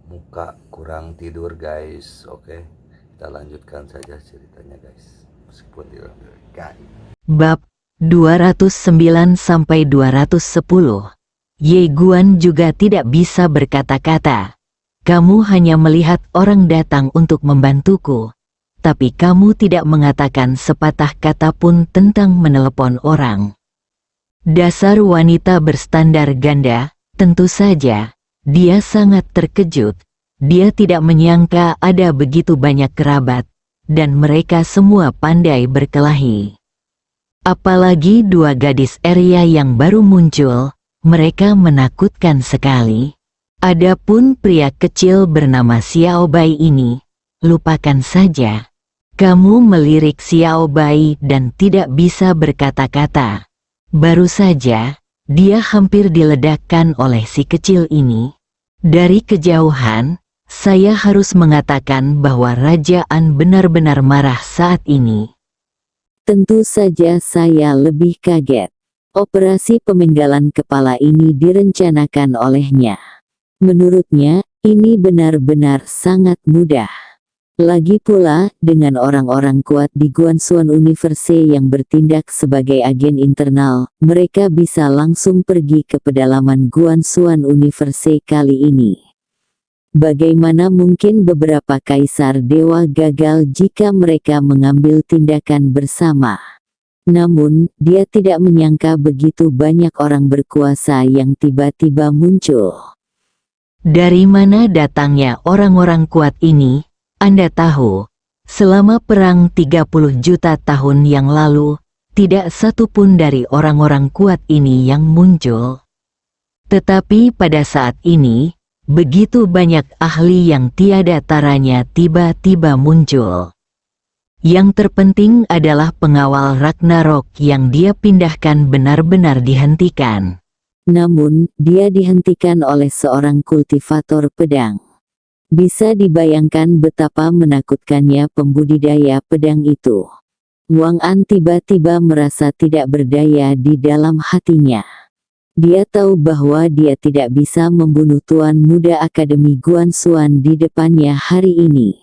muka kurang tidur guys. Oke, kita lanjutkan saja ceritanya guys, meskipun tidak guys. Bab 209-210. Ye Guan juga tidak bisa berkata-kata. Kamu hanya melihat orang datang untuk membantuku, tapi kamu tidak mengatakan sepatah kata pun tentang menelepon orang. Dasar wanita berstandar ganda, tentu saja. Dia sangat terkejut. Dia tidak menyangka ada begitu banyak kerabat, dan mereka semua pandai berkelahi. Apalagi dua gadis Arya yang baru muncul, mereka menakutkan sekali. Adapun pria kecil bernama Xiao Bai ini, lupakan saja. Kamu melirik Xiao Bai dan tidak bisa berkata-kata. Baru saja, dia hampir diledakkan oleh si kecil ini. Dari kejauhan, saya harus mengatakan bahwa kerajaan benar-benar marah saat ini. Tentu saja saya lebih kaget. Operasi pemenggalan kepala ini direncanakan olehnya. Menurutnya, ini benar-benar sangat mudah. Lagi pula, dengan orang-orang kuat di Guanxuan University yang bertindak sebagai agen internal, mereka bisa langsung pergi ke pedalaman Guanxuan University kali ini. Bagaimana mungkin beberapa kaisar dewa gagal jika mereka mengambil tindakan bersama? Namun, dia tidak menyangka begitu banyak orang berkuasa yang tiba-tiba muncul. Dari mana datangnya orang-orang kuat ini? Anda tahu, selama perang 30 juta tahun yang lalu, tidak satu pun dari orang-orang kuat ini yang muncul. Tetapi pada saat ini, begitu banyak ahli yang tiada taranya tiba-tiba muncul. Yang terpenting adalah pengawal Ragnarok yang dia pindahkan benar-benar dihentikan. Namun, dia dihentikan oleh seorang kultivator pedang. Bisa dibayangkan betapa menakutkannya pembudidaya pedang itu. Wang An tiba-tiba merasa tidak berdaya di dalam hatinya. Dia tahu bahwa dia tidak bisa membunuh Tuan Muda Akademi Guanxuan di depannya hari ini.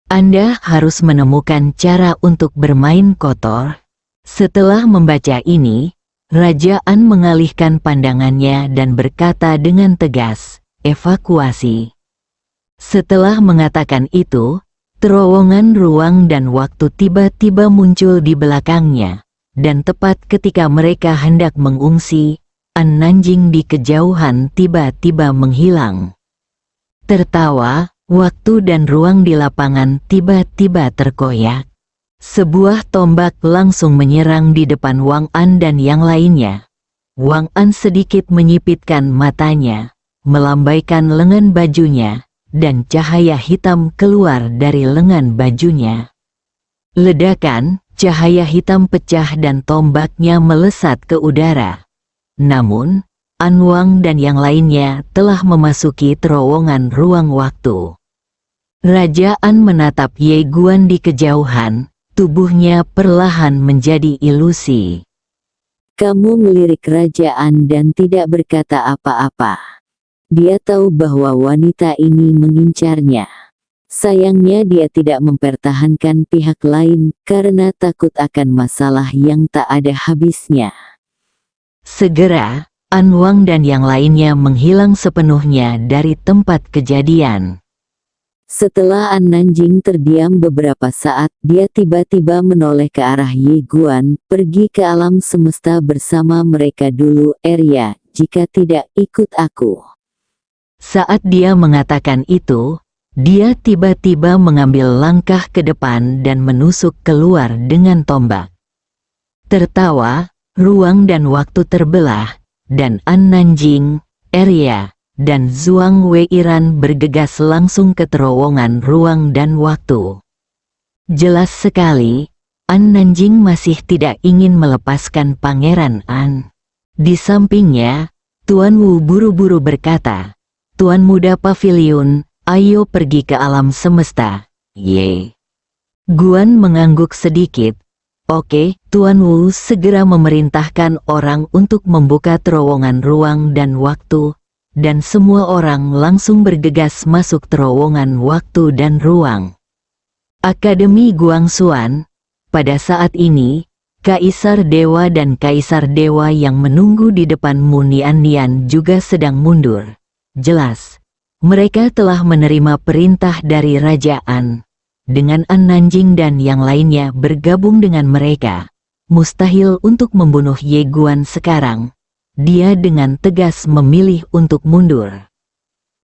Anda harus menemukan cara untuk bermain kotor. Setelah membaca ini, Rajaan mengalihkan pandangannya dan berkata dengan tegas, evakuasi. Setelah mengatakan itu, terowongan ruang dan waktu tiba-tiba muncul di belakangnya, dan tepat ketika mereka hendak mengungsi, An Nanjing di kejauhan tiba-tiba menghilang. Tertawa, waktu dan ruang di lapangan tiba-tiba terkoyak. Sebuah tombak langsung menyerang di depan Wang An dan yang lainnya. Wang An sedikit menyipitkan matanya, melambaikan lengan bajunya, dan cahaya hitam keluar dari lengan bajunya. Ledakan, cahaya hitam pecah dan tombaknya melesat ke udara. Namun, An Wang dan yang lainnya telah memasuki terowongan ruang waktu. Rajaan menatap Ye Guan di kejauhan, tubuhnya perlahan menjadi ilusi. Kamu melirik kerajaan dan tidak berkata apa-apa. Dia tahu bahwa wanita ini mengincarnya. Sayangnya dia tidak mempertahankan pihak lain karena takut akan masalah yang tak ada habisnya. Segera, An Wang dan yang lainnya menghilang sepenuhnya dari tempat kejadian. Setelah An Nanjing terdiam beberapa saat, dia tiba-tiba menoleh ke arah Ye Guan, pergi ke alam semesta bersama mereka dulu, Arya, jika tidak ikut aku. Saat dia mengatakan itu, dia tiba-tiba mengambil langkah ke depan dan menusuk keluar dengan tombak. Tertawa, ruang dan waktu terbelah, dan An Nanjing, Arya, dan Zhuang Weiran bergegas langsung ke terowongan ruang dan waktu. Jelas sekali, An Nanjing masih tidak ingin melepaskan Pangeran An. Di sampingnya, Tuan Wu buru-buru berkata, Tuan Muda Pavilion, ayo pergi ke alam semesta, Ye. Guan mengangguk sedikit. Oke, Tuan Wu segera memerintahkan orang untuk membuka terowongan ruang dan waktu, dan semua orang langsung bergegas masuk terowongan waktu dan ruang. Akademi Guangxuan. Pada saat ini, Kaisar Dewa dan Kaisar Dewa yang menunggu di depan Mu Nian juga sedang mundur. Jelas, mereka telah menerima perintah dari Rajaan. Dengan An Nanjing dan yang lainnya bergabung dengan mereka, mustahil untuk membunuh Ye Guan sekarang. Dia dengan tegas memilih untuk mundur.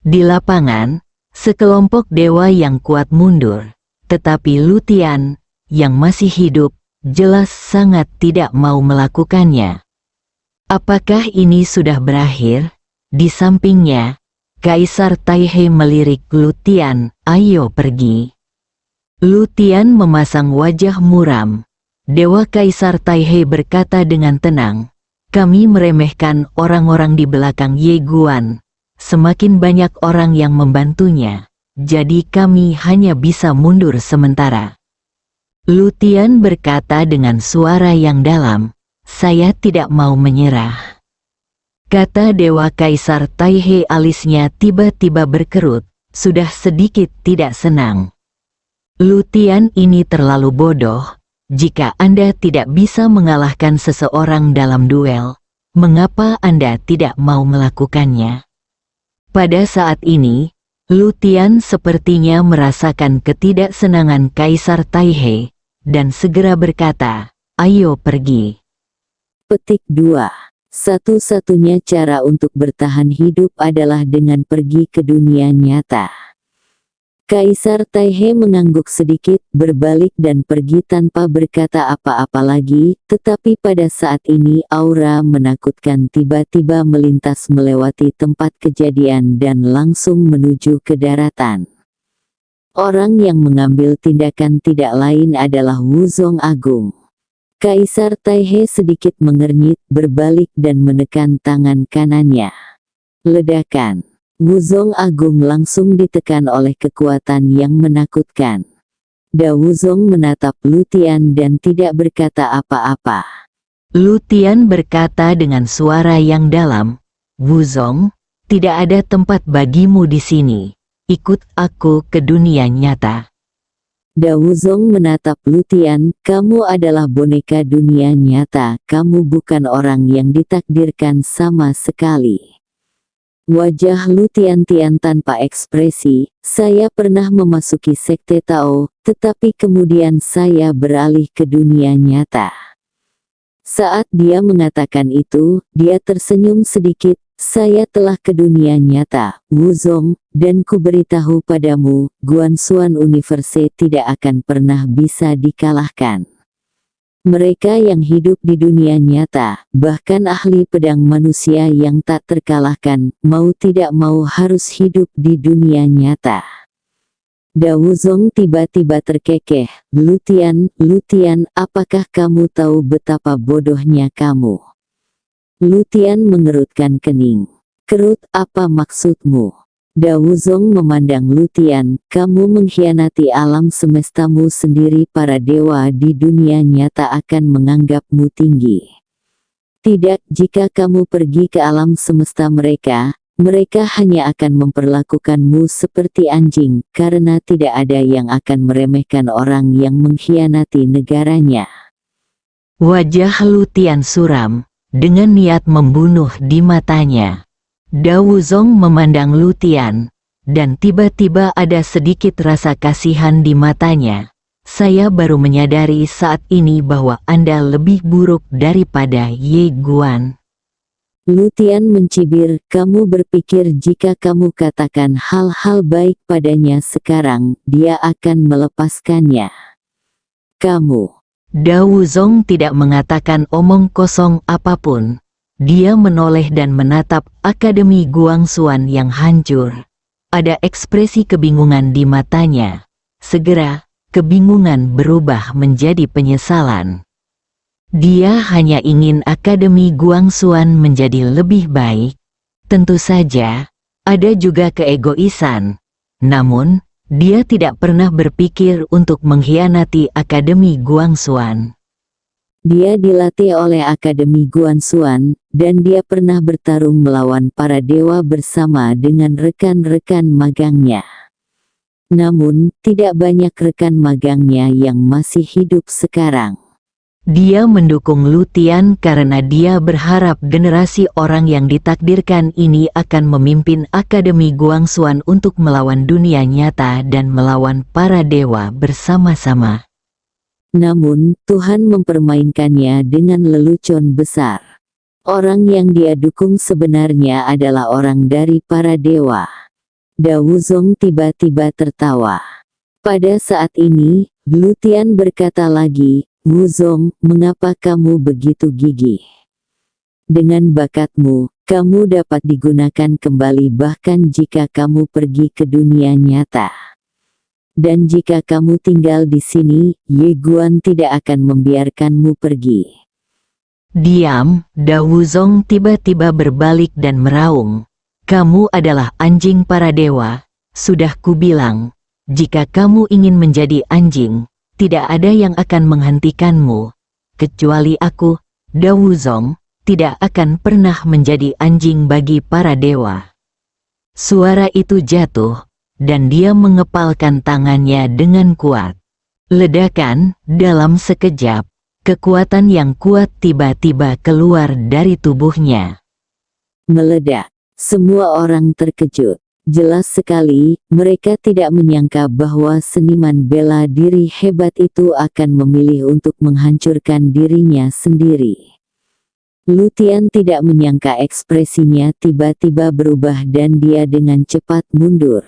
Di lapangan, sekelompok dewa yang kuat mundur, tetapi Lu Tian, yang masih hidup, jelas sangat tidak mau melakukannya. Apakah ini sudah berakhir? Di sampingnya, Kaisar Taihe melirik Lu Tian, "Ayo pergi." Lu Tian memasang wajah muram. Dewa Kaisar Taihe berkata dengan tenang, "Kami meremehkan orang-orang di belakang Ye Guan. Semakin banyak orang yang membantunya, jadi kami hanya bisa mundur sementara." Lu Tian berkata dengan suara yang dalam, "Saya tidak mau menyerah." Kata Dewa Kaisar Taihe, alisnya tiba-tiba berkerut, sudah sedikit tidak senang. Lu Tian ini terlalu bodoh. Jika Anda tidak bisa mengalahkan seseorang dalam duel, mengapa Anda tidak mau melakukannya? Pada saat ini, Lu Tian sepertinya merasakan ketidaksenangan Kaisar Taihe, dan segera berkata, "Ayo pergi." Petik 2. Satu-satunya cara untuk bertahan hidup adalah dengan pergi ke dunia nyata. Kaisar Taihe mengangguk sedikit, berbalik dan pergi tanpa berkata apa-apa lagi, tetapi pada saat ini aura menakutkan tiba-tiba melintas melewati tempat kejadian dan langsung menuju ke daratan. Orang yang mengambil tindakan tidak lain adalah Wuzong Agung. Kaisar Taihe sedikit mengernyit, berbalik dan menekan tangan kanannya. Ledakan. Wuzong Agung langsung ditekan oleh kekuatan yang menakutkan. Da Wuzong menatap Lu Tian dan tidak berkata apa-apa. Lu Tian berkata dengan suara yang dalam, "Wuzong, tidak ada tempat bagimu di sini. Ikut aku ke dunia nyata." Da Wuzong menatap Lu Tian, "Kamu adalah boneka dunia nyata, kamu bukan orang yang ditakdirkan sama sekali." Wajah Lu Tian tanpa ekspresi, "Saya pernah memasuki sekte Tao, tetapi kemudian saya beralih ke dunia nyata." Saat dia mengatakan itu, dia tersenyum sedikit, "Saya telah ke dunia nyata, Wuzong, dan ku beritahu padamu, Guangxuan University tidak akan pernah bisa dikalahkan." Mereka yang hidup di dunia nyata, bahkan ahli pedang manusia yang tak terkalahkan, mau tidak mau harus hidup di dunia nyata. Da Wuzong tiba-tiba terkekeh, Lu Tian, apakah kamu tahu betapa bodohnya kamu?" Lu Tian mengerutkan kening. "Kerut, apa maksudmu?" Da Wuzong memandang Lu Tian, "Kamu mengkhianati alam semestamu sendiri. Para dewa di dunia nyata akan menganggapmu tinggi. Tidak, jika kamu pergi ke alam semesta mereka, mereka hanya akan memperlakukanmu seperti anjing, karena tidak ada yang akan meremehkan orang yang mengkhianati negaranya." Wajah Lu Tian suram, dengan niat membunuh di matanya. Da Wuzong memandang Lu Tian, dan tiba-tiba ada sedikit rasa kasihan di matanya. "Saya baru menyadari saat ini bahwa Anda lebih buruk daripada Ye Guan." Lu Tian mencibir, "Kamu berpikir jika kamu katakan hal-hal baik padanya sekarang, dia akan melepaskannya? Kamu..." Da Wuzong tidak mengatakan omong kosong apapun. Dia menoleh dan menatap Akademi Guangxuan yang hancur. Ada ekspresi kebingungan di matanya. Segera, kebingungan berubah menjadi penyesalan. Dia hanya ingin Akademi Guangxuan menjadi lebih baik. Tentu saja, ada juga keegoisan. Namun, dia tidak pernah berpikir untuk mengkhianati Akademi Guangxuan. Dia dilatih oleh Akademi Guangxuan, dan dia pernah bertarung melawan para dewa bersama dengan rekan-rekan magangnya. Namun, tidak banyak rekan magangnya yang masih hidup sekarang. Dia mendukung Lutian karena dia berharap generasi orang yang ditakdirkan ini akan memimpin Akademi Guangxuan untuk melawan dunia nyata dan melawan para dewa bersama-sama. Namun, Tuhan mempermainkannya dengan lelucon besar. Orang yang dia dukung sebenarnya adalah orang dari para dewa. Dao Wuzong tiba-tiba tertawa. Pada saat ini, Lutian berkata lagi, "Wuzong, mengapa kamu begitu gigih? Dengan bakatmu, kamu dapat digunakan kembali bahkan jika kamu pergi ke dunia nyata. Dan jika kamu tinggal di sini, Ye Guan tidak akan membiarkanmu pergi." Diam, Dao Wuzong tiba-tiba berbalik dan meraung. "Kamu adalah anjing para dewa, sudah kubilang, jika kamu ingin menjadi anjing, tidak ada yang akan menghentikanmu. Kecuali aku, Dao Wuzong, tidak akan pernah menjadi anjing bagi para dewa." Suara itu jatuh, dan dia mengepalkan tangannya dengan kuat. Ledakan, dalam sekejap, kekuatan yang kuat tiba-tiba keluar dari tubuhnya. Meledak. Semua orang terkejut. Jelas sekali, mereka tidak menyangka bahwa seniman bela diri hebat itu akan memilih untuk menghancurkan dirinya sendiri. Lutian tidak menyangka ekspresinya tiba-tiba berubah dan dia dengan cepat mundur.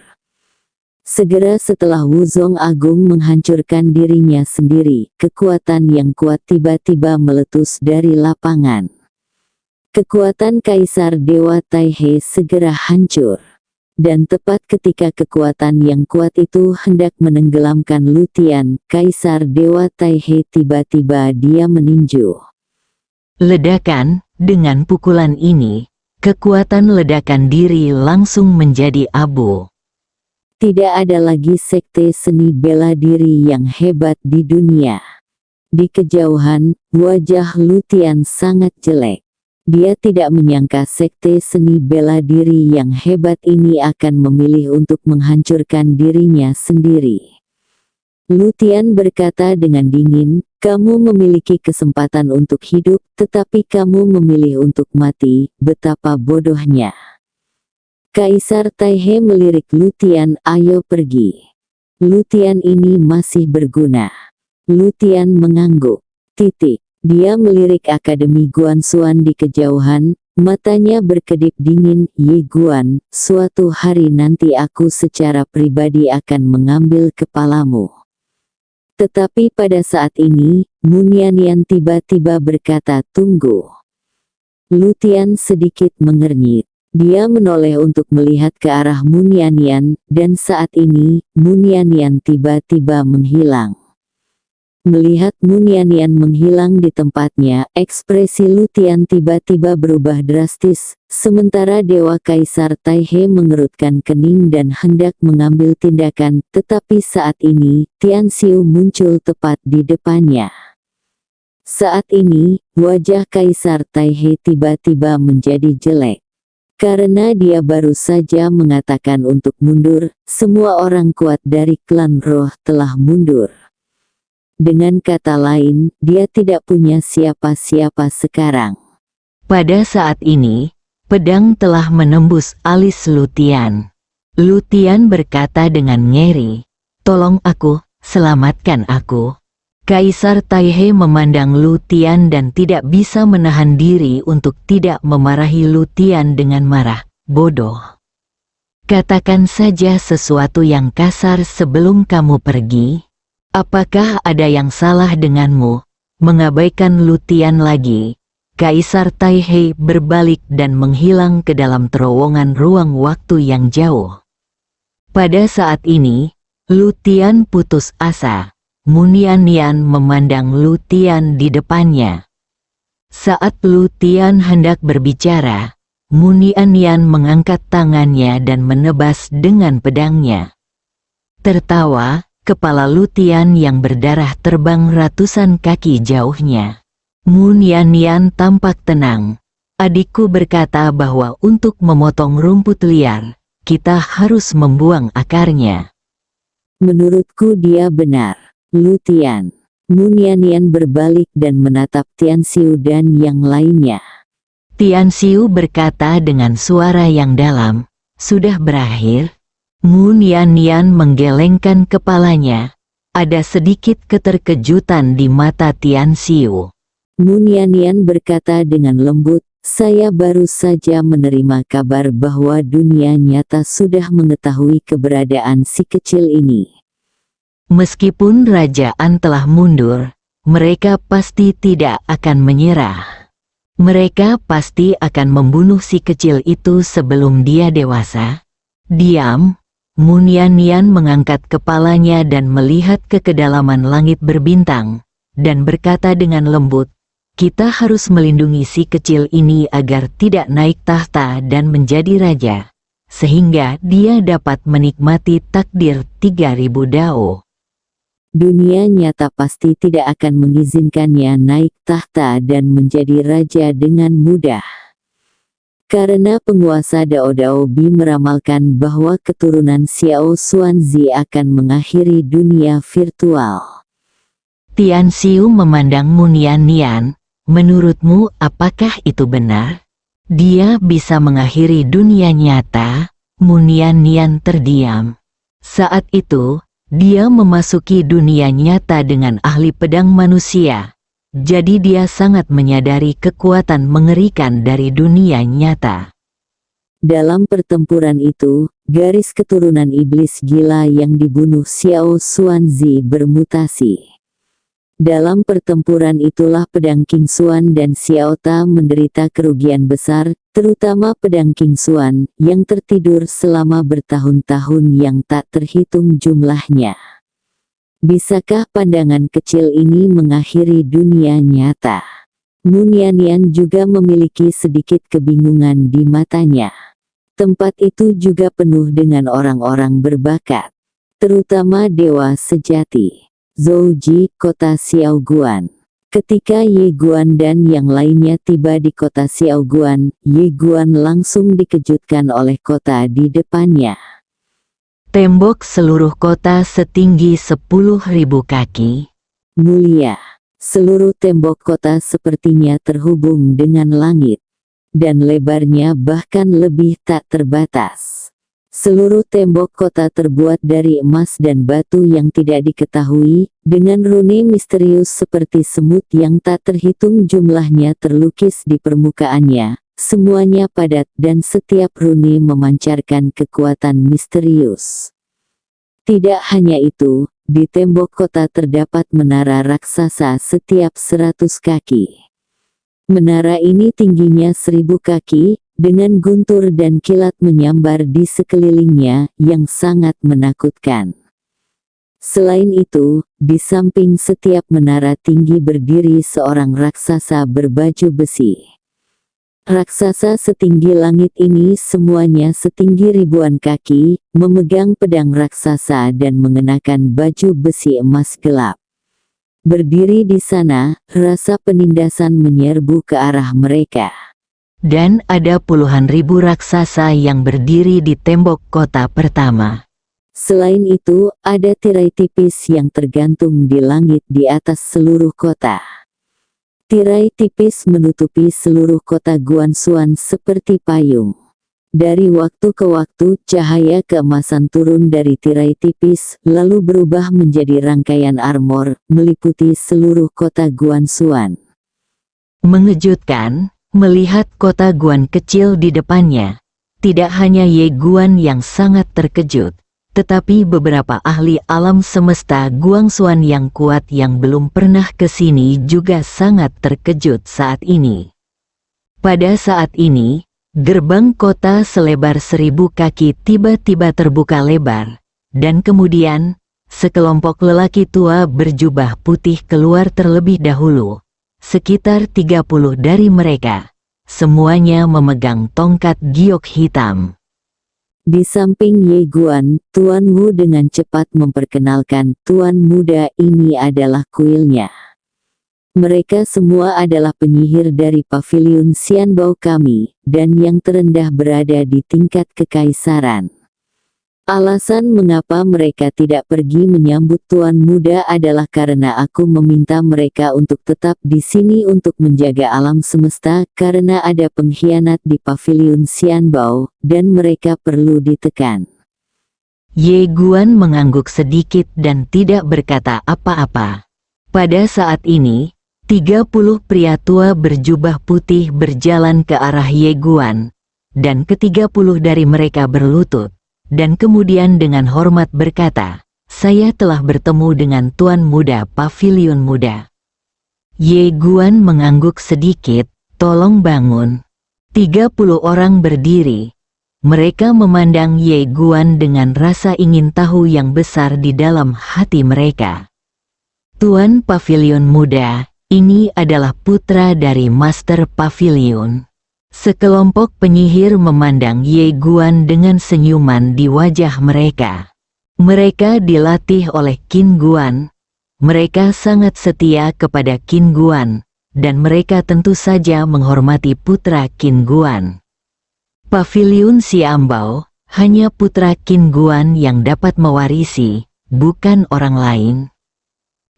Segera setelah Wuzong Agung menghancurkan dirinya sendiri, kekuatan yang kuat tiba-tiba meletus dari lapangan. Kekuatan Kaisar Dewa Taihe segera hancur. Dan tepat ketika kekuatan yang kuat itu hendak menenggelamkan Lutian, Kaisar Dewa Taihe tiba-tiba dia meninju. Ledakan, dengan pukulan ini, kekuatan ledakan diri langsung menjadi abu. Tidak ada lagi sekte seni bela diri yang hebat di dunia. Di kejauhan, wajah Lutian sangat jelek. Dia tidak menyangka sekte seni bela diri yang hebat ini akan memilih untuk menghancurkan dirinya sendiri. Lutian berkata dengan dingin, "Kamu memiliki kesempatan untuk hidup, tetapi kamu memilih untuk mati, betapa bodohnya." Kaisar Taihe melirik Lutian, "Ayo pergi. Lutian ini masih berguna." Lutian mengangguk. Dia melirik Akademi Guangxuan di kejauhan, matanya berkedip dingin. "Ye Guan, suatu hari nanti aku secara pribadi akan mengambil kepalamu." Tetapi pada saat ini, Munianian tiba-tiba berkata, "Tunggu." Lutian sedikit mengernyit. Dia menoleh untuk melihat ke arah Munianian, dan saat ini, Munianian tiba-tiba menghilang. Melihat Munianian menghilang di tempatnya, ekspresi Lutian tiba-tiba berubah drastis, sementara Dewa Kaisar Taihe mengerutkan kening dan hendak mengambil tindakan, tetapi saat ini, Tianxiu muncul tepat di depannya. Saat ini, wajah Kaisar Taihe tiba-tiba menjadi jelek. Karena dia baru saja mengatakan untuk mundur, semua orang kuat dari klan roh telah mundur. Dengan kata lain, dia tidak punya siapa-siapa sekarang. Pada saat ini, pedang telah menembus alis Lutian. Lutian berkata dengan ngeri, "Tolong aku, selamatkan aku." Kaisar Taihe memandang Lutian dan tidak bisa menahan diri untuk tidak memarahi Lutian dengan marah. "Bodoh. Katakan saja sesuatu yang kasar sebelum kamu pergi. Apakah ada yang salah denganmu?" Mengabaikan Lutian lagi, Kaisar Taihe berbalik dan menghilang ke dalam terowongan ruang waktu yang jauh. Pada saat ini, Lutian putus asa. Munianian memandang Lutian di depannya. Saat Lutian hendak berbicara, Munianian mengangkat tangannya dan menebas dengan pedangnya. Tertawa, kepala Lutian yang berdarah terbang ratusan kaki jauhnya. Munianian tampak tenang. Adikku berkata bahwa untuk memotong rumput liar, kita harus membuang akarnya. Menurutku dia benar. Lu Tian. Mu Nian berbalik dan menatap Tian Xiu dan yang lainnya. Tian Xiu berkata dengan suara yang dalam, "Sudah berakhir?" Mu Nian menggelengkan kepalanya. Ada sedikit keterkejutan di mata Tian Xiu. Mu Nian berkata dengan lembut, "Saya baru saja menerima kabar bahwa dunia nyata sudah mengetahui keberadaan si kecil ini." Meskipun kerajaan telah mundur, mereka pasti tidak akan menyerah. Mereka pasti akan membunuh si kecil itu sebelum dia dewasa. Diam. Mu Nian mengangkat kepalanya dan melihat ke kedalaman langit berbintang, dan berkata dengan lembut, "Kita harus melindungi si kecil ini agar tidak naik tahta dan menjadi raja, sehingga dia dapat menikmati takdir 3000 dao." Dunia nyata pasti tidak akan mengizinkannya naik tahta dan menjadi raja dengan mudah. Karena penguasa Dao Bi meramalkan bahwa keturunan Xiao Xuanzi akan mengakhiri dunia virtual. Tian Xiu memandang Mu Nian. "Menurutmu apakah itu benar? Dia bisa mengakhiri dunia nyata?" Mu Nian terdiam. Saat itu, dia memasuki dunia nyata dengan ahli pedang manusia. Jadi dia sangat menyadari kekuatan mengerikan dari dunia nyata. Dalam pertempuran itu, garis keturunan iblis gila yang dibunuh Xiao Xuanzi bermutasi. Dalam pertempuran itulah pedang King Xuan dan Xiao Ta menderita kerugian besar, terutama pedang King Xuan yang tertidur selama bertahun-tahun yang tak terhitung jumlahnya. Bisakah pandangan kecil ini mengakhiri dunia nyata? Mu Nian juga memiliki sedikit kebingungan di matanya. Tempat itu juga penuh dengan orang-orang berbakat, terutama dewa sejati. Zhouji, kota Xiaoguan. Ketika Ye Guan dan yang lainnya tiba di kota Xiaoguan, Ye Guan langsung dikejutkan oleh kota di depannya. Tembok seluruh kota setinggi 10.000 kaki. Mulia, seluruh tembok kota sepertinya terhubung dengan langit, dan lebarnya bahkan lebih tak terbatas. Seluruh tembok kota terbuat dari emas dan batu yang tidak diketahui, dengan rune misterius seperti semut yang tak terhitung jumlahnya terlukis di permukaannya. Semuanya padat dan setiap rune memancarkan kekuatan misterius. Tidak hanya itu, di tembok kota terdapat menara raksasa setiap 100 kaki. Menara ini tingginya 1000 kaki, dengan guntur dan kilat menyambar di sekelilingnya yang sangat menakutkan. Selain itu, di samping setiap menara tinggi berdiri seorang raksasa berbaju besi. Raksasa setinggi langit ini semuanya setinggi ribuan kaki, memegang pedang raksasa dan mengenakan baju besi emas gelap. Berdiri di sana, rasa penindasan menyerbu ke arah mereka. Dan ada puluhan ribu raksasa yang berdiri di tembok kota pertama. Selain itu, ada tirai tipis yang tergantung di langit di atas seluruh kota. Tirai tipis menutupi seluruh kota Guanxuan seperti payung. Dari waktu ke waktu, cahaya keemasan turun dari tirai tipis, lalu berubah menjadi rangkaian armor, meliputi seluruh kota Guanxuan. Mengejutkan, melihat kota Guan kecil di depannya. Tidak hanya Ye Guan yang sangat terkejut, tetapi beberapa ahli alam semesta Guangxuan yang kuat yang belum pernah ke sini juga sangat terkejut saat ini. Pada saat ini, gerbang kota selebar 1000 kaki tiba-tiba terbuka lebar, dan kemudian, sekelompok lelaki tua berjubah putih keluar terlebih dahulu. Sekitar 30 dari mereka, semuanya memegang tongkat giok hitam. Di samping Ye Guan, Tuan Wu dengan cepat memperkenalkan, "Tuan muda, ini adalah kuilnya." Mereka semua adalah penyihir dari paviliun Xianbao kami, dan yang terendah berada di tingkat kekaisaran. Alasan mengapa mereka tidak pergi menyambut Tuan Muda adalah karena aku meminta mereka untuk tetap di sini untuk menjaga alam semesta karena ada pengkhianat di paviliun Xianbao, dan mereka perlu ditekan. Ye Guan mengangguk sedikit dan tidak berkata apa-apa. Pada saat ini, 30 pria tua berjubah putih berjalan ke arah Ye Guan, dan ke-30 dari mereka berlutut, dan kemudian dengan hormat berkata, "Saya telah bertemu dengan Tuan Muda Paviliun Muda." Ye Guan mengangguk sedikit, "Tolong bangun." 30 orang berdiri. Mereka memandang Ye Guan dengan rasa ingin tahu yang besar di dalam hati mereka. Tuan Paviliun Muda, ini adalah putra dari Master Paviliun. Sekelompok penyihir memandang Ye Guan dengan senyuman di wajah mereka. Mereka dilatih oleh Qin Guan. Mereka sangat setia kepada Qin Guan, dan mereka tentu saja menghormati putra Qin Guan. Paviliun Xianbao, hanya putra Qin Guan yang dapat mewarisi, bukan orang lain.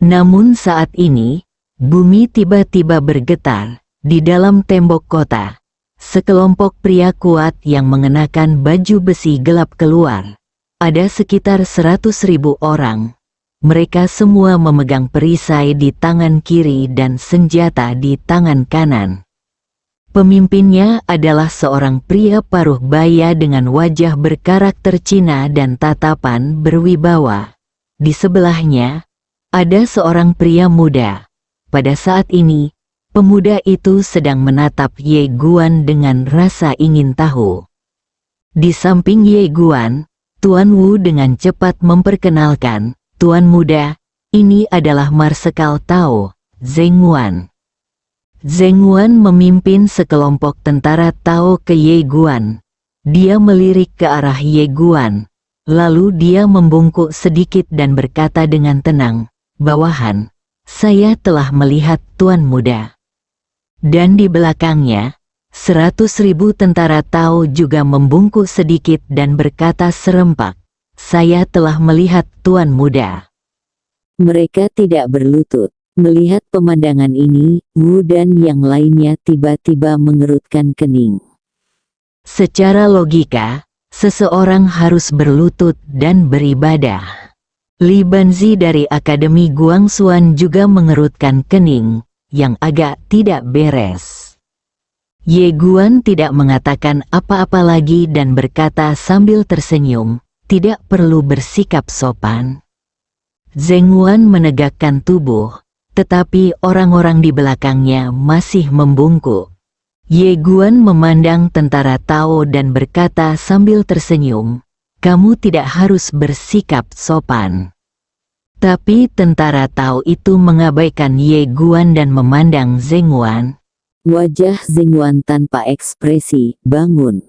Namun saat ini, bumi tiba-tiba bergetar di dalam tembok kota. Sekelompok pria kuat yang mengenakan baju besi gelap keluar. Ada sekitar 100.000 orang. Mereka semua memegang perisai di tangan kiri dan senjata di tangan kanan. Pemimpinnya adalah seorang pria paruh baya dengan wajah berkarakter Cina dan tatapan berwibawa. Di sebelahnya, ada seorang pria muda. Pada saat ini, pemuda itu sedang menatap Ye Guan dengan rasa ingin tahu. Di samping Ye Guan, Tuan Wu dengan cepat memperkenalkan, "Tuan Muda, ini adalah Marsekal Tao, Zheng Wan." Zheng Wan memimpin sekelompok tentara Tao ke Ye Guan. Dia melirik ke arah Ye Guan, lalu dia membungkuk sedikit dan berkata dengan tenang, "Bawahan, saya telah melihat Tuan Muda." Dan di belakangnya, 100.000 tentara Tao juga membungkuk sedikit dan berkata serempak, "Saya telah melihat Tuan Muda." Mereka tidak berlutut. Melihat pemandangan ini, Wu dan yang lainnya tiba-tiba mengerutkan kening. Secara logika, seseorang harus berlutut dan beribadah. Li Banzi dari Akademi Guangxuan juga mengerutkan kening, yang agak tidak beres. Ye Guan tidak mengatakan apa-apa lagi dan berkata sambil tersenyum, "Tidak perlu bersikap sopan." Zheng Wan menegakkan tubuh, tetapi orang-orang di belakangnya masih membungkuk. Ye Guan memandang tentara Tao dan berkata sambil tersenyum, "Kamu tidak harus bersikap sopan." Tapi tentara Tao itu mengabaikan Ye Guan dan memandang Zheng Wan. Wajah Zheng Wan tanpa ekspresi, bangun.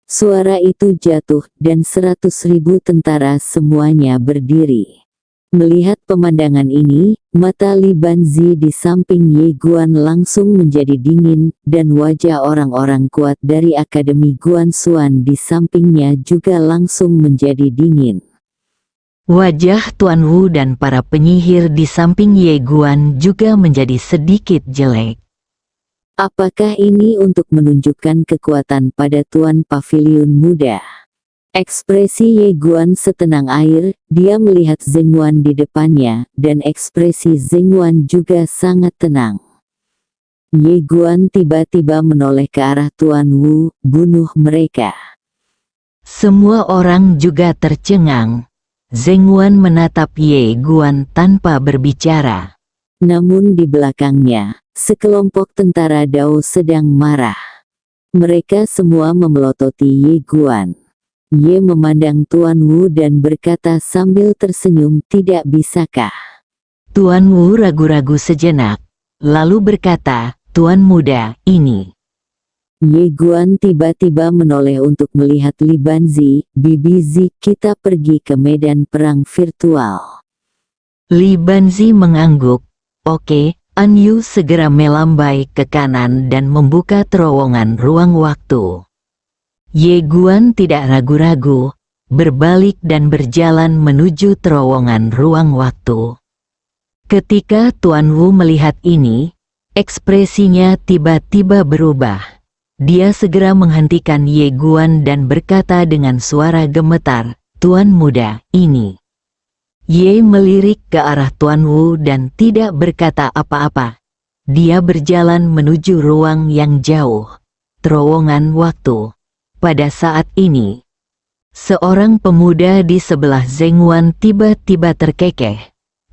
Suara itu jatuh dan 100.000 tentara semuanya berdiri. Melihat pemandangan ini, mata Li Banzi di samping Ye Guan langsung menjadi dingin, dan wajah orang-orang kuat dari Akademi Guangxuan di sampingnya juga langsung menjadi dingin. Wajah Tuan Wu dan para penyihir di samping Ye Guan juga menjadi sedikit jelek. Apakah ini untuk menunjukkan kekuatan pada Tuan Paviliun Muda? Ekspresi Ye Guan setenang air, dia melihat Zheng Wan di depannya, dan ekspresi Zheng Wan juga sangat tenang. Ye Guan tiba-tiba menoleh ke arah Tuan Wu, "Bunuh mereka." Semua orang juga tercengang. Zheng Wan menatap Ye Guan tanpa berbicara. Namun di belakangnya, sekelompok tentara Dao sedang marah. Mereka semua memelototi Ye Guan. Ye memandang Tuan Wu dan berkata sambil tersenyum, "Tidak bisakah?" Tuan Wu ragu-ragu sejenak, lalu berkata, "Tuan Muda, ini." Ye Guan tiba-tiba menoleh untuk melihat Li Banzi, "Bibi Zi, kita pergi ke medan perang virtual." Li Banzi mengangguk, "Oke, An Yu segera melambai ke kanan dan membuka terowongan ruang waktu. Ye Guan tidak ragu-ragu, berbalik dan berjalan menuju terowongan ruang waktu. Ketika Tuan Wu melihat ini, ekspresinya tiba-tiba berubah. Dia segera menghentikan Ye Guan dan berkata dengan suara gemetar, "Tuan muda, ini." Ye melirik ke arah Tuan Wu dan tidak berkata apa-apa. Dia berjalan menuju ruang yang jauh, terowongan waktu. Pada saat ini, seorang pemuda di sebelah Zheng Wan tiba-tiba terkekeh.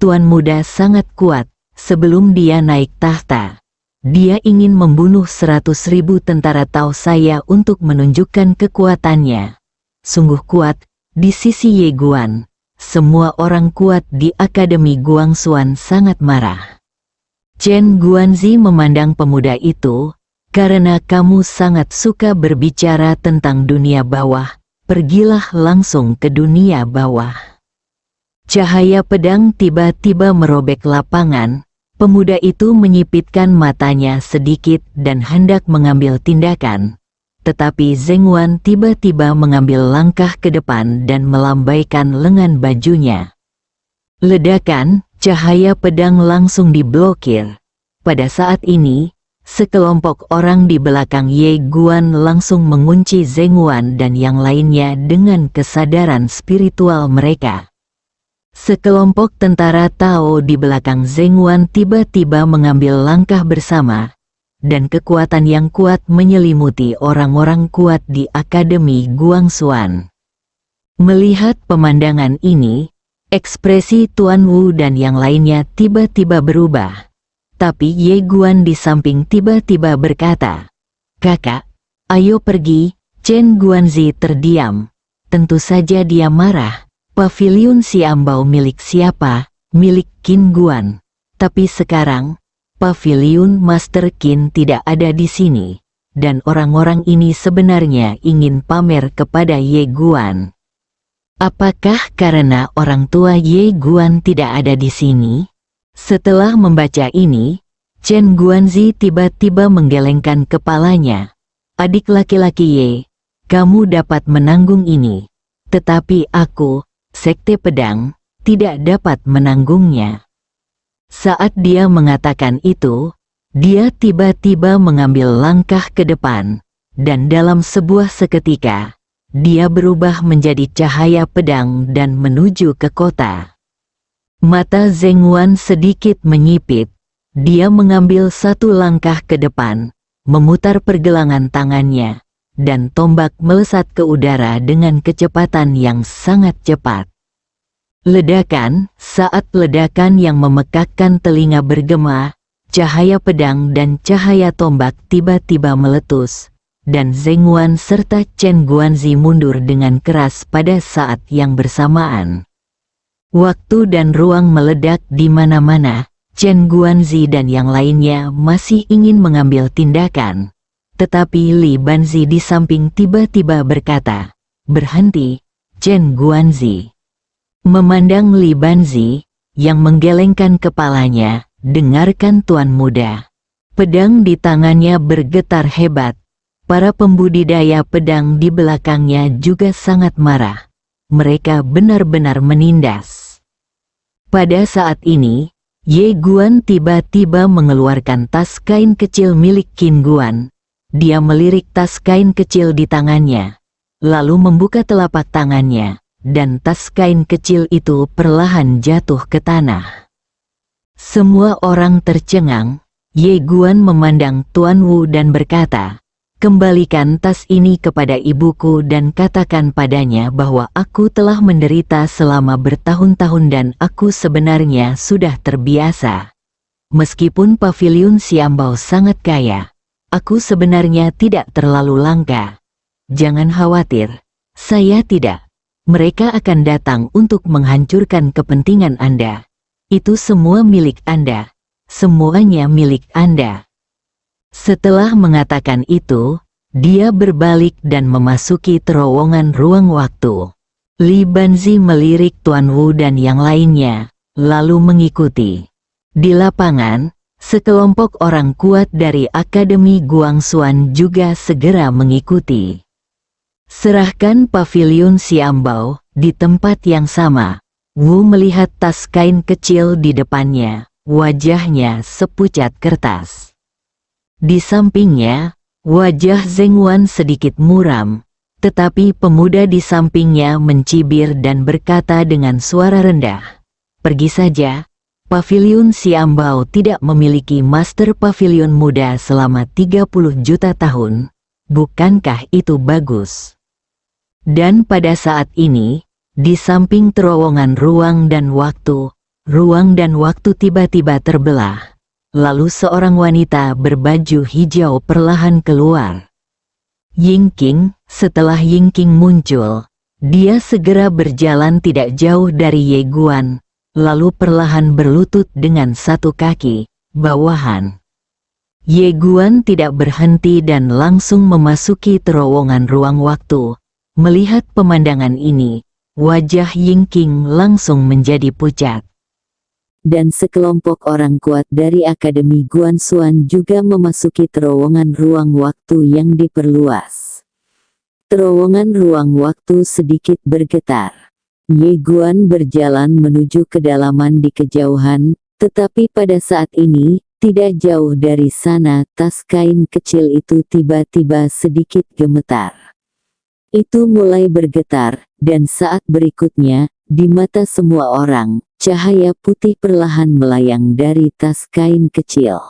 Tuan muda sangat kuat. Sebelum dia naik tahta, dia ingin membunuh 100.000 tentara Tao saya untuk menunjukkan kekuatannya. Sungguh kuat di sisi Ye Guan. Semua orang kuat di Akademi Guangxuan sangat marah. Chen Guanzi memandang pemuda itu. Karena kamu sangat suka berbicara tentang dunia bawah, pergilah langsung ke dunia bawah. Cahaya pedang tiba-tiba merobek lapangan. Pemuda itu menyipitkan matanya sedikit dan hendak mengambil tindakan. Tetapi Zheng Wan tiba-tiba mengambil langkah ke depan dan melambaikan lengan bajunya. Ledakan, cahaya pedang langsung diblokir. Pada saat ini, sekelompok orang di belakang Ye Guan langsung mengunci Zheng Wan dan yang lainnya dengan kesadaran spiritual mereka. Sekelompok tentara Tao di belakang Zheng Wan tiba-tiba mengambil langkah bersama, dan kekuatan yang kuat menyelimuti orang-orang kuat di Akademi Guangxuan. Melihat pemandangan ini, ekspresi Tuan Wu dan yang lainnya tiba-tiba berubah. Tapi Ye Guan di samping tiba-tiba berkata, "Kakak, ayo pergi." Chen Guanzi terdiam. Tentu saja dia marah. Paviliun Xiambao milik siapa? Milik Qin Guan. Tapi sekarang, Paviliun Master Qin tidak ada di sini. Dan orang-orang ini sebenarnya ingin pamer kepada Ye Guan. Apakah karena orang tua Ye Guan tidak ada di sini? Setelah membaca ini, Chen Guanzi tiba-tiba menggelengkan kepalanya. "Adik laki-laki Ye, kamu dapat menanggung ini. Tetapi aku, Sekte Pedang, tidak dapat menanggungnya." Saat dia mengatakan itu, dia tiba-tiba mengambil langkah ke depan, dan dalam sebuah seketika, dia berubah menjadi cahaya pedang dan menuju ke kota. Mata Zheng Wan sedikit menyipit. Dia mengambil satu langkah ke depan, memutar pergelangan tangannya, dan tombak melesat ke udara dengan kecepatan yang sangat cepat. Ledakan, saat ledakan yang memekakkan telinga bergema, cahaya pedang dan cahaya tombak tiba-tiba meletus, dan Zheng Wan serta Chen Guanzi mundur dengan keras pada saat yang bersamaan. Waktu dan ruang meledak di mana-mana. Chen Guanzi dan yang lainnya masih ingin mengambil tindakan. Tetapi Li Banzi di samping tiba-tiba berkata, "Berhenti, Chen Guanzi." Memandang Li Banzi, yang menggelengkan kepalanya, "Dengarkan Tuan Muda." Pedang di tangannya bergetar hebat. Para pembudidaya pedang di belakangnya juga sangat marah. Mereka benar-benar menindas. Pada saat ini, Ye Guan tiba-tiba mengeluarkan tas kain kecil milik Qin Guan. Dia melirik tas kain kecil di tangannya, lalu membuka telapak tangannya, dan tas kain kecil itu perlahan jatuh ke tanah. Semua orang tercengang. Ye Guan memandang Tuan Wu dan berkata, "Kembalikan tas ini kepada ibuku dan katakan padanya bahwa aku telah menderita selama bertahun-tahun dan aku sebenarnya sudah terbiasa. Meskipun Paviliun Xiambao sangat kaya, aku sebenarnya tidak terlalu langka. Jangan khawatir, saya tidak. Mereka akan datang untuk menghancurkan kepentingan Anda. Itu semua milik Anda. Semuanya milik Anda." Setelah mengatakan itu, dia berbalik dan memasuki terowongan ruang waktu. Li Banzi melirik Tuan Wu dan yang lainnya, lalu mengikuti. Di lapangan, sekelompok orang kuat dari Akademi Guangxuan juga segera mengikuti. Serahkan pavilion Xiambao. Di tempat yang sama, Wu melihat tas kain kecil di depannya, wajahnya sepucat kertas. Di sampingnya, wajah Zheng Wan sedikit muram, tetapi pemuda di sampingnya mencibir dan berkata dengan suara rendah, "Pergi saja, pavilion Xiambao tidak memiliki master pavilion muda selama 30 juta tahun, bukankah itu bagus?" Dan pada saat ini, di samping terowongan ruang dan waktu tiba-tiba terbelah. Lalu seorang wanita berbaju hijau perlahan keluar. Yingqing. Setelah Yingqing muncul, dia segera berjalan tidak jauh dari Ye Guan, lalu perlahan berlutut dengan satu kaki bawahan. Ye Guan tidak berhenti dan langsung memasuki terowongan ruang waktu. Melihat pemandangan ini, wajah Yingqing langsung menjadi pucat. Dan sekelompok orang kuat dari Akademi Guangxuan juga memasuki terowongan ruang waktu yang diperluas. Terowongan ruang waktu sedikit bergetar. Ye Guan berjalan menuju kedalaman di kejauhan, tetapi pada saat ini, tidak jauh dari sana tas kain kecil itu tiba-tiba sedikit gemetar. Itu mulai bergetar, dan saat berikutnya, di mata semua orang, cahaya putih perlahan melayang dari tas kain kecil.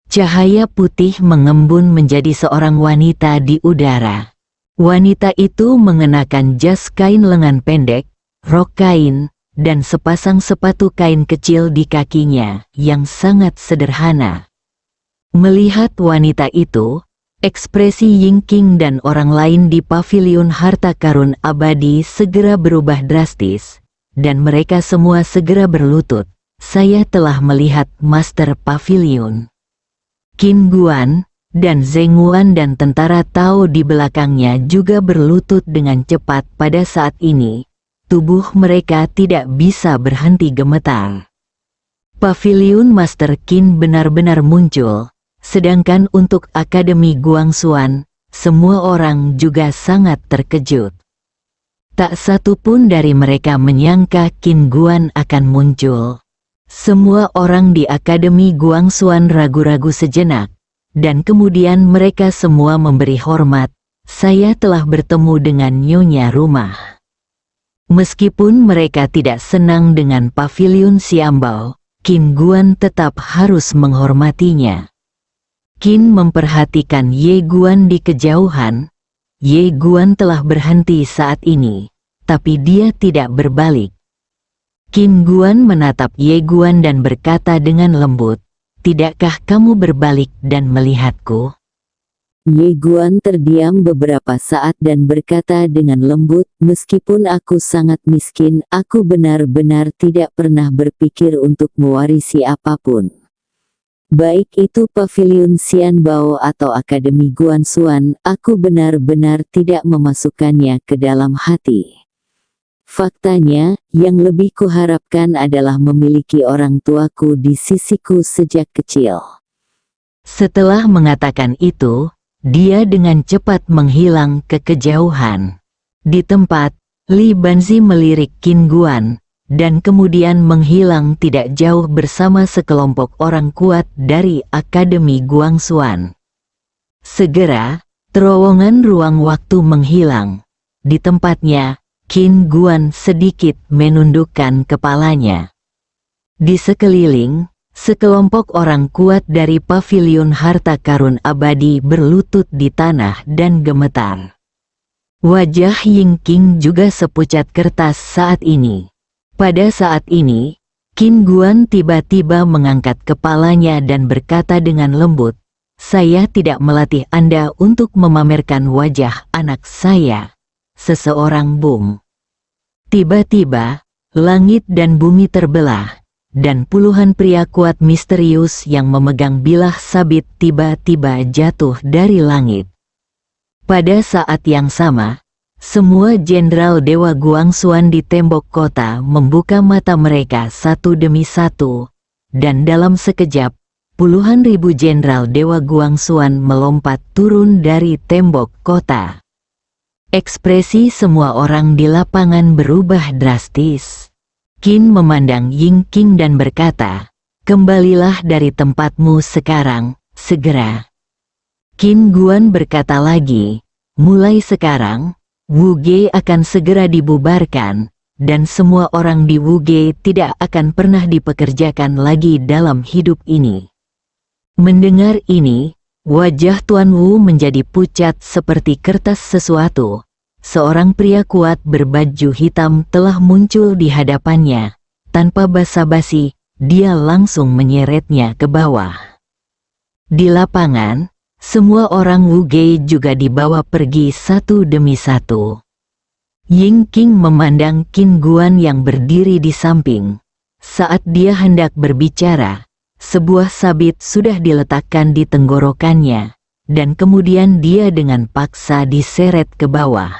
Cahaya putih mengembun menjadi seorang wanita di udara. Wanita itu mengenakan jas kain lengan pendek, rok kain, dan sepasang sepatu kain kecil di kakinya yang sangat sederhana. Melihat wanita itu, ekspresi Yingqing dan orang lain di pavilion harta karun abadi segera berubah drastis, dan mereka semua segera berlutut. Saya telah melihat Master Pavilion. Qin Guan dan Zheng Wan dan tentara Tao di belakangnya juga berlutut dengan cepat pada saat ini. Tubuh mereka tidak bisa berhenti gemetar. Pavilion Master Qin benar-benar muncul. Sedangkan untuk Akademi Guangxuan, semua orang juga sangat terkejut. Tak satu pun dari mereka menyangka Qin Guan akan muncul. Semua orang di Akademi Guangxuan ragu-ragu sejenak, dan kemudian mereka semua memberi hormat. Saya telah bertemu dengan nyonya rumah. Meskipun mereka tidak senang dengan pavilion Xiambao, Qin Guan tetap harus menghormatinya. Qin memperhatikan Ye Guan di kejauhan. Ye Guan telah berhenti saat ini, tapi dia tidak berbalik. Qin Guan menatap Ye Guan dan berkata dengan lembut, "Tidakkah kamu berbalik dan melihatku?" Ye Guan terdiam beberapa saat dan berkata dengan lembut, "Meskipun aku sangat miskin, aku benar-benar tidak pernah berpikir untuk mewarisi apapun. Baik itu pavilion Xianbao atau Akademi Guangxuan, aku benar-benar tidak memasukkannya ke dalam hati. Faktanya, yang lebih kuharapkan adalah memiliki orang tuaku di sisiku sejak kecil." Setelah mengatakan itu, dia dengan cepat menghilang ke kejauhan. Di tempat, Li Banzi melirik Qin Guan, dan kemudian menghilang tidak jauh bersama sekelompok orang kuat dari Akademi Guangxuan. Segera, terowongan ruang waktu menghilang. Di tempatnya, Qin Guan sedikit menundukkan kepalanya. Di sekeliling, sekelompok orang kuat dari pavilion harta karun abadi berlutut di tanah dan gemetar. Wajah Yingqing juga sepucat kertas saat ini. Pada saat ini, Qin Guan tiba-tiba mengangkat kepalanya dan berkata dengan lembut, "Saya tidak melatih Anda untuk memamerkan wajah anak saya." Seseorang boom. Tiba-tiba, langit dan bumi terbelah, dan puluhan pria kuat misterius yang memegang bilah sabit tiba-tiba jatuh dari langit. Pada saat yang sama, semua jenderal Dewa Guangxuan di tembok kota membuka mata mereka satu demi satu, dan dalam sekejap, puluhan ribu jenderal Dewa Guangxuan melompat turun dari tembok kota. Ekspresi semua orang di lapangan berubah drastis. Qin memandang Ying Qing dan berkata, "Kembalilah dari tempatmu sekarang, segera." Qin Guan berkata lagi, "Mulai sekarang, Wuge akan segera dibubarkan, dan semua orang di Wuge tidak akan pernah dipekerjakan lagi dalam hidup ini." Mendengar ini, wajah Tuan Wu menjadi pucat seperti kertas sesuatu. Seorang pria kuat berbaju hitam telah muncul di hadapannya. Tanpa basa-basi, dia langsung menyeretnya ke bawah. Di lapangan, semua orang Wuge juga dibawa pergi satu demi satu. Ying Qing memandang Qin Guan yang berdiri di samping. Saat dia hendak berbicara, sebuah sabit sudah diletakkan di tenggorokannya, dan kemudian dia dengan paksa diseret ke bawah.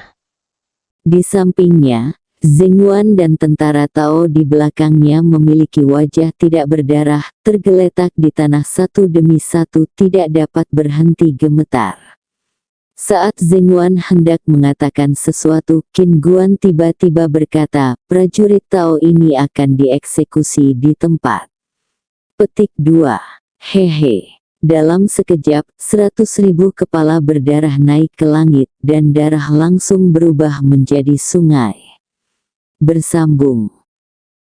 Di sampingnya, Zheng Wan dan tentara Tao di belakangnya memiliki wajah tidak berdarah, tergeletak di tanah satu demi satu tidak dapat berhenti gemetar. Saat Zheng Wan hendak mengatakan sesuatu, Qin Guan tiba-tiba berkata, "Prajurit Tao ini akan dieksekusi di tempat." Petik 2. Hehe. Dalam sekejap, 100.000 kepala berdarah naik ke langit, dan darah langsung berubah menjadi sungai. Bersambung.